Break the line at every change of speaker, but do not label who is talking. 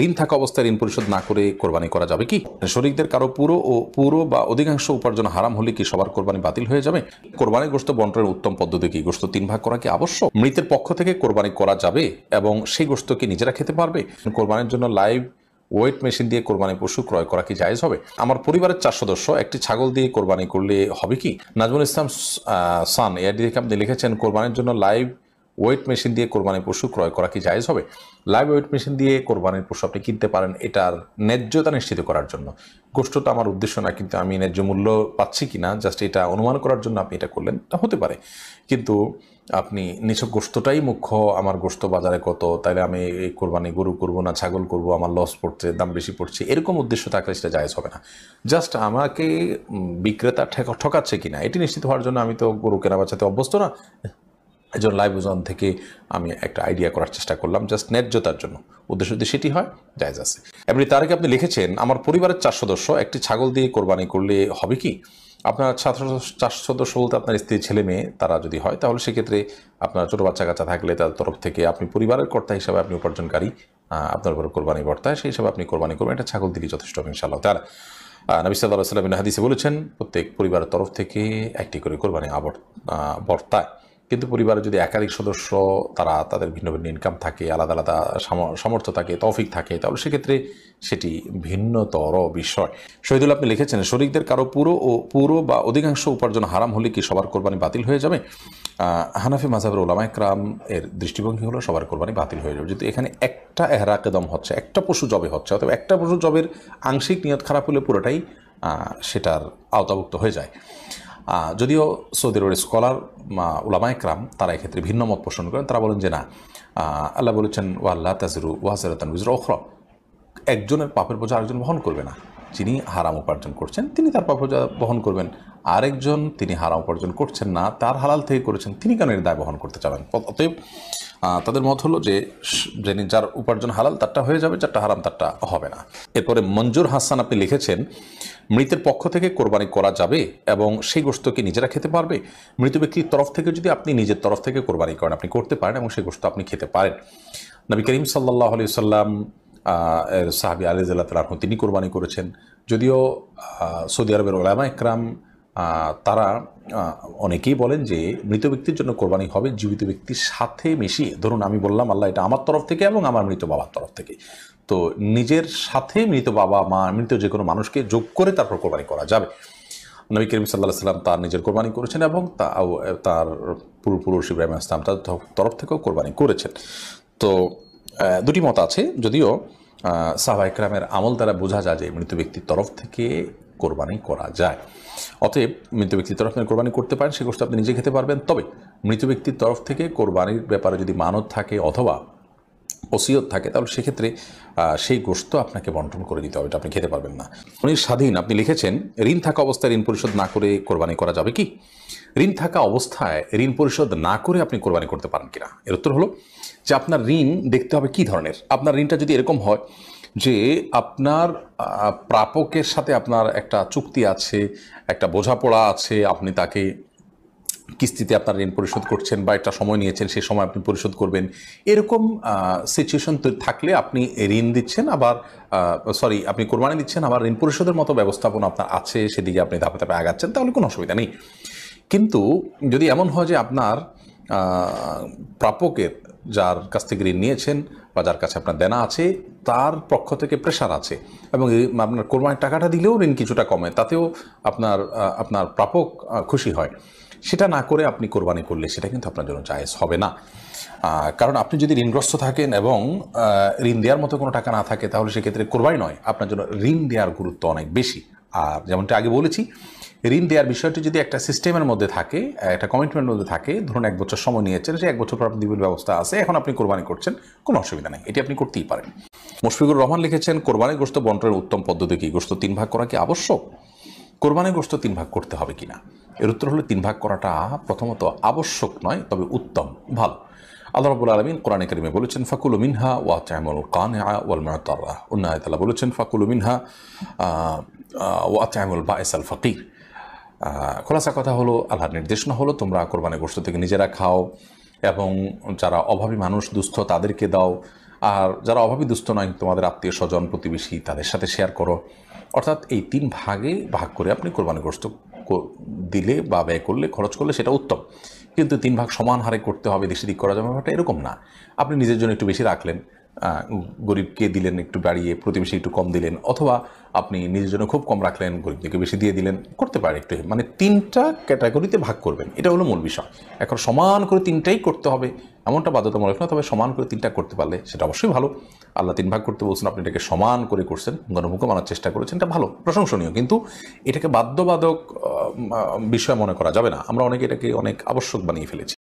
ঋণ থাকা অবস্থায় ঋণ পরিশোধ না করে কোরবানি করা যাবে কি? শরীকদের কারো পুরো বা অধিকাংশ উপার্জন হারাম হলে কি সবার কোরবানি বাতিল হয়ে যাবে? কোরবানির গোশত বন্টনের উত্তম পদ্ধতি কি? গোশত 3 ভাগ করা কি আবশ্যক? মৃতের পক্ষ থেকে কোরবানি করা যাবে এবং সেই গোশত কি নিজেরা খেতে পারবে? কোরবানির জন্য লাইভ ওয়েট মেশিন দিয়ে কোরবানি পশু ক্রয় করা কি জায়েজ হবে? আমার পরিবারের 4 সদস্য একটি ছাগল দিয়ে কোরবানি করলে হবে কি? নাজমুল ইসলাম সান এআইডি থেকে আপনি লিখেছেন, কোরবানির জন্য লাইভ ওয়েট মেশিন দিয়ে কোরবানির পশু ক্রয় করা কি জায়েজ হবে? লাইভ ওয়েট মেশিন দিয়ে কোরবানির পশু আপনি কিনতে পারেন এটার ন্যায্যতা নিশ্চিত করার জন্য। গোষ্ঠটা আমার উদ্দেশ্য না, কিন্তু আমি ন্যায্য মূল্য পাচ্ছি কিনা জাস্ট এটা অনুমান করার জন্য আপনি এটা করলেন, তা হতে পারে। কিন্তু আপনি নিছক গোশতটাই মুখ্য, আমার গোশত বাজারে কত, তাইলে আমি এই কোরবানি গরু করবো না ছাগল করব, আমার লস পড়ছে, দাম বেশি পড়ছে, এরকম উদ্দেশ্য থাকলে সেটা জায়েজ হবে না। জাস্ট আমাকে বিক্রেতা ঠকাচ্ছে কিনা এটি নিশ্চিত হওয়ার জন্য, আমি তো গরু কেনা বেচাতে অভ্যস্ত না, এই জন্য লাইভ ওজন থেকে আমি একটা আইডিয়া করার চেষ্টা করলাম, জাস্ট ন্যায্যতার জন্য। উদ্দেশ্য যদি সেটি হয় জায়েজ আছে। এমনি তার আগে আপনি লিখেছেন, আমার পরিবারের 4 সদস্য একটি ছাগল দিয়ে কোরবানি করলে হবে কি? আপনার 4 সদস্য বলতে আপনার স্ত্রী ছেলে মেয়ে তারা যদি হয়, তাহলে সেক্ষেত্রে আপনার ছোটো বাচ্চা কাচ্চা থাকলে তাদের তরফ থেকে আপনি পরিবারের কর্তা হিসাবে আপনি উপার্জনকারী, আপনার উপর কোরবানি বর্তায়, সেই হিসাবে আপনি কোরবানি করবেন, এটা ছাগল দিলেই যথেষ্ট হবে ইনশাআল্লাহ তাআলা। নবী সাল্লাল্লাহু আলাইহি ওয়াসাল্লাম হাদিসে বলেছেন, প্রত্যেক পরিবারের তরফ থেকে একটি করে কোরবানি বর্তায়। কিন্তু পরিবারে যদি একাধিক সদস্য তারা তাদের ভিন্ন ভিন্ন ইনকাম থাকে, আলাদা আলাদা সামর্থ্য থাকে, তৌফিক থাকে, তাহলে সেক্ষেত্রে সেটি ভিন্নতর বিষয়। শহীদুল আপনি লিখেছেন, শরীকদের কারো পুরো বা অধিকাংশ উপার্জন হারাম হলে কি সবার কোরবানি বাতিল হয়ে যাবে? হানাফি মাযহাবের উলামা ইকরাম এর দৃষ্টিভঙ্গি হলো সবার কোরবানি বাতিল হয়ে যাবে। যদি এখানে একটা এহরাকে দম হচ্ছে, একটা পশু জবে হচ্ছে, অথবা একটা পশু জবের আংশিক নিয়ত খারাপ হলে পুরোটাই সেটার আওতাভুক্ত হয়ে যায়। যদিও সৌদি আরবের স্কলার উলামা ইকরাম তারা এক্ষেত্রে ভিন্ন মত পোষণ করেন। তারা বলেন যে না, আল্লাহ বলেছেন ওয়াল্লা তাজরু ওয়াজরাতান উজরা উখরা, একজনের পাপের বোঝা আরেকজন বহন করবে না। যিনি হারাম উপার্জন করছেন তিনি তার পাপ বোঝা বহন করবেন, আরেকজন তিনি হারাম উপার্জন করছেন না, তার হালাল থেকে করেছেন, তিনি কেন এর দায় বহন করতে চাবেন? অতএব তাদের মত হলো যে যার উপার্জন হালাল তারটা হয়ে যাবে, যারটা হারাম তারটা হবে না। এরপরে মঞ্জুর হাসান আপনি লিখেছেন, মৃতের পক্ষ থেকে কোরবানি করা যাবে এবং সেই গোশতকে নিজেরা খেতে পারবে? মৃত ব্যক্তির তরফ থেকে যদি আপনি নিজের তরফ থেকে কোরবানি করেন, আপনি করতে পারেন এবং সেই গোশত আপনি খেতে পারেন। নবী করিম সাল্লাল্লাহু আলাইহি সাল্লাম সাহাবী আলী রাদিয়াল্লাহু তাআলা তিনি কোরবানি করেছেন। যদিও সৌদি আরবের উলামা ইকরাম তারা অনেকেই বলেন যে মৃত ব্যক্তির জন্য কোরবানি হবে জীবিত ব্যক্তির সাথে মিশিয়ে। ধরুন আমি বললাম আল্লাহ এটা আমার তরফ থেকে এবং আমার মৃত বাবার তরফ থেকে, তো নিজের সাথে মৃত বাবা মা মৃত যে কোনো মানুষকে যোগ করে তারপর কোরবানি করা যাবে। নবী করিম সাল্লাল্লাহু আলাইহি সাল্লাম তার নিজের কোরবানি করেছেন এবং তার পূর্বপুরুষ ইব্রাহিম আলাইহিস সালাম তার তরফ থেকেও কোরবানি করেছেন। তো দুটি মত আছে, যদিও সাহাবা ইকরামের আমল দ্বারা বোঝা যায় যে মৃত ব্যক্তির তরফ থেকে কোরবানি করা যায়। অতএব মৃত ব্যক্তির তরফ থেকে কোরবানি করতে পারেন, সে গোশত আপনি নিজে খেতে পারবেন। তবে মৃত ব্যক্তির তরফ থেকে কোরবানির ব্যাপারে যদি মানত থাকে অথবা ওসিয়ত থাকে, তাহলে সেক্ষেত্রে সেই গোশত আপনাকে বন্টন করে দিতে হবে, এটা আপনি খেতে পারবেন না। উনি স্বাধীন আপনি লিখেছেন, ঋণ থাকা অবস্থায় ঋণ পরিশোধ না করে কোরবানি করা যাবে কি? ঋণ থাকা অবস্থায় ঋণ পরিশোধ না করে আপনি কোরবানি করতে পারেন কিনা, এর উত্তর হলো যে আপনার ঋণ দেখতে হবে কী ধরনের। আপনার ঋণটা যদি এরকম হয় যে আপনার প্রাপকের সাথে আপনার একটা চুক্তি আছে, একটা বোঝাপড়া আছে, আপনি তাকে কিস্তিতে আপনার ঋণ পরিশোধ করছেন বা একটা সময় নিয়েছেন, সেই সময় আপনি পরিশোধ করবেন, এরকম সিচুয়েশন থাকলে আপনি ঋণ দিচ্ছেন, আবার আপনি কোরবানি দিচ্ছেন, আবার ঋণ পরিশোধের মতো ব্যবস্থাপনা আপনার আছে, সেদিকে আপনি ধাপে ধাপে আগাচ্ছেন, তাহলে কোনো অসুবিধা নেই। কিন্তু যদি এমন হয় যে আপনার প্রাপকের, যার কাছ থেকে ঋণ নিয়েছেন বা যার কাছে আপনার দেনা আছে, তার পক্ষ থেকে প্রেশার আছে এবং আপনার কোরবানির টাকাটা দিলেও ঋণ কিছুটা কমে, তাতেও আপনার প্রাপক খুশি হয়, সেটা না করে আপনি কোরবানি করলে সেটা কিন্তু আপনার জন্য জায়েজ হবে না। কারণ আপনি যদি ঋণগ্রস্ত থাকেন এবং ঋণ দেওয়ার মতো কোনো টাকা না থাকে, তাহলে সেক্ষেত্রে কোরবানি নয়, আপনার জন্য ঋণ দেওয়ার গুরুত্ব অনেক বেশি। আর যেমনটা আগে বলেছি, ঋণ দেওয়ার বিষয়টি যদি একটা সিস্টেমের মধ্যে থাকে, একটা কমিটমেন্টের মধ্যে থাকে, ধরুন 1 বছর সময় নিয়েছেন, সেই 1 বছর পর আপনি দিবেন ব্যবস্থা আছে, এখন আপনি কোরবানি করছেন, কোনো অসুবিধা নেই, এটি আপনি করতেই পারেন। মুশফিকুর রহমান লিখেছেন, কোরবানির গোশত বন্টনের উত্তম পদ্ধতি কি? গোশত 3 ভাগ করা কি আবশ্যক? কোরবানির গোশত 3 ভাগ করতে হবে কিনা, এর উত্তর হলো 3 ভাগ করাটা প্রথমত আবশ্যক নয়, তবে উত্তম, ভালো। আল্লাহ রাব্বুল আলামিন কোরআনে কারিমে বলেছেন, ফাকুলু মিনহা ওয়া আত'ইমুল কানিআ ওয়াল মু'তাররা। অন্য আয়াতে আল্লাহ বলেছেন, ফাকুলু মিনহা ওয়া আত'ইমুল বাঈসাল ফাকির। খোলাসা কথা হলো, আল্লাহর নির্দেশনা হলো তোমরা কোরবানির গোশত থেকে নিজেরা খাও এবং যারা অভাবী মানুষ দুস্থ তাদেরকে দাও, আর যারা অভাবী দুস্থ নয়, তোমাদের আত্মীয় স্বজন প্রতিবেশী, তাদের সাথে শেয়ার করো। অর্থাৎ এই 3 ভাগে ভাগ করে আপনি কোরবানি গোশত দিলে বা ব্যয় করলে, খরচ করলে সেটা উত্তম। কিন্তু 3 ভাগ সমান হারে করতে হবে, দেশে দিক করা যাবে ব্যাপারটা এরকম না। আপনি নিজের জন্য একটু বেশি রাখলেন, গরিবকে দিলেন একটু বাড়িয়ে, প্রতিবেশী একটু কম দিলেন, অথবা আপনি নিজের জন্য খুব কম রাখলেন, গরিবদেরকে বেশি দিয়ে দিলেন, করতে পারে একটু। মানে 3টা ক্যাটাগরিতে ভাগ করবেন, এটা হলো মূল বিষয়। এখন সমান করে 3টাই করতে হবে এমনটা বাধ্যতামূলক না, তবে সমান করে 3টা করতে পারলে সেটা অবশ্যই ভালো। আল্লাহ 3 ভাগ করতে বলছেন, আপনি এটাকে সমান করে করছেন, গণমুখ মানার চেষ্টা করেছেন, এটা ভালো, প্রশংসনীয়। কিন্তু এটাকে বাধ্যবাধক বিষয় মনে করা যাবে না। আমরা অনেকে এটাকে অনেক আবশ্যক বানিয়ে ফেলেছি।